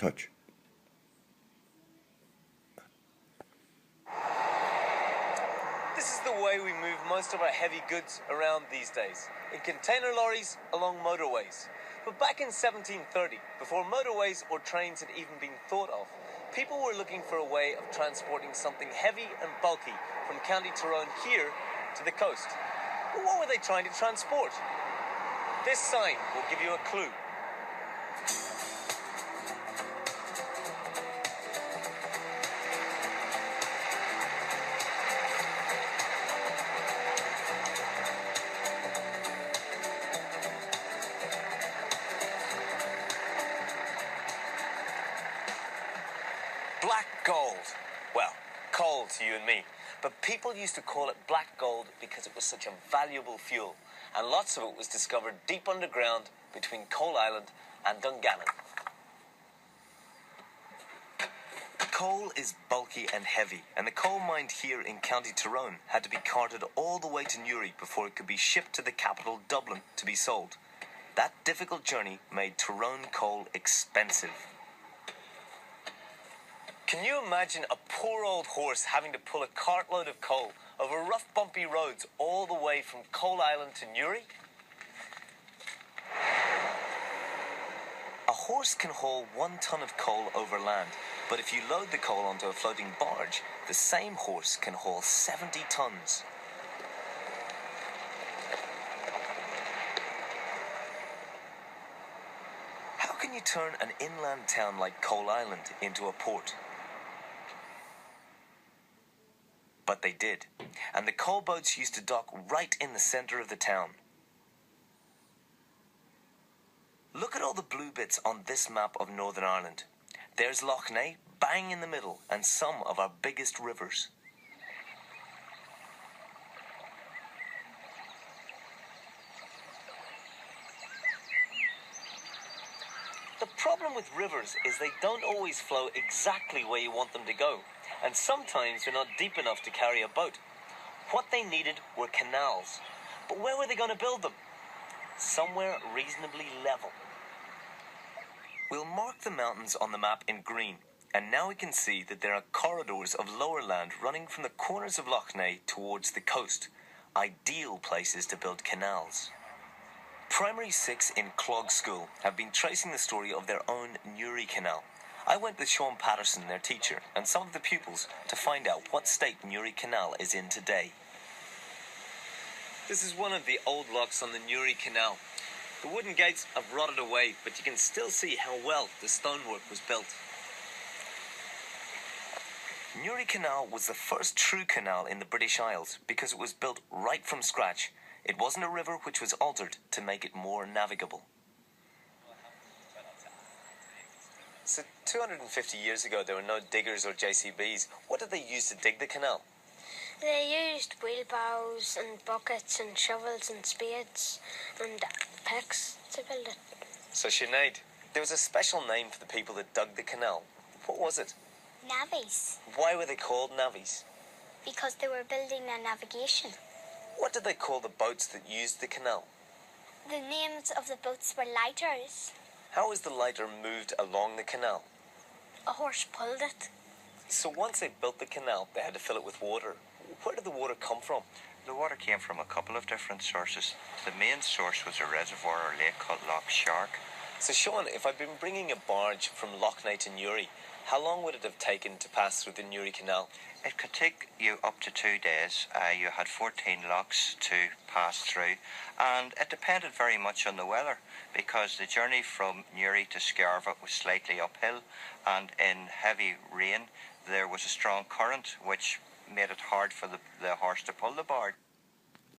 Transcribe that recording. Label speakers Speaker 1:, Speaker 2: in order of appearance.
Speaker 1: touch.
Speaker 2: This is the way we move most of our heavy goods around these days, in container lorries along motorways. But back in 1730, before motorways or trains had even been thought of, people were looking for a way of transporting something heavy and bulky from County Tyrone here to the coast. But what were they trying to transport? This sign will give you a clue. Black gold. Well, coal to you and me. But people used to call it black gold because it was such a valuable fuel. And lots of it was discovered deep underground between Coal Island and Dungannon. Coal is bulky and heavy, and the coal mined here in County Tyrone had to be carted all the way to Newry before it could be shipped to the capital, Dublin, to be sold. That difficult journey made Tyrone coal expensive. Can you imagine a poor old horse having to pull a cartload of coal over rough, bumpy roads all the way from Coal Island to Newry? A horse can haul 1 ton of coal over land, but if you load the coal onto a floating barge, the same horse can haul 70 tons. How can you turn an inland town like Coal Island into a port? But they did, and the coal boats used to dock right in the centre of the town. Look at all the blue bits on this map of Northern Ireland. There's Lough Neagh, bang in the middle, and some of our biggest rivers. The problem with rivers is they don't always flow exactly where you want them to go, and sometimes they're not deep enough to carry a boat. What they needed were canals. But where were they going to build them? Somewhere reasonably level. We'll mark the mountains on the map in green, and now we can see that there are corridors of lower land running from the corners of Lough Neagh towards the coast. Ideal places to build canals. Primary 6 in Clog School have been tracing the story of their own Newry Canal. I went with Sean Patterson, their teacher, and some of the pupils to find out what state Newry Canal is in today. This is one of the old locks on the Newry Canal. The wooden gates have rotted away, but you can still see how well the stonework was built. Newry Canal was the first true canal in the British Isles because it was built right from scratch. It wasn't a river which was altered to make it more navigable. So 250 years ago there were no diggers or JCBs. What did they use to dig the canal?
Speaker 3: They used wheelbarrows and buckets and shovels and spades and picks to build it.
Speaker 2: So Sinead, there was a special name for the people that dug the canal. What was it?
Speaker 3: Navvies.
Speaker 2: Why were they called navvies?
Speaker 3: Because they were building their navigation.
Speaker 2: What did they call the boats that used the canal?
Speaker 3: The names of the boats were lighters.
Speaker 2: How was the lighter moved along the canal?
Speaker 3: A horse pulled it.
Speaker 2: So once they built the canal, they had to fill it with water. Where did the water come from?
Speaker 4: The water came from a couple of different sources. The main source was a reservoir or lake called Lough Shark.
Speaker 2: So Sean, if I'd been bringing a barge from Lough Neagh to Newry, how long would it have taken to pass through the Newry Canal?
Speaker 4: It could take you up to 2 days. You had 14 locks to pass through, and it depended very much on the weather because the journey from Newry to Scarva was slightly uphill, and in heavy rain there was a strong current which made it hard for the horse to pull the barge.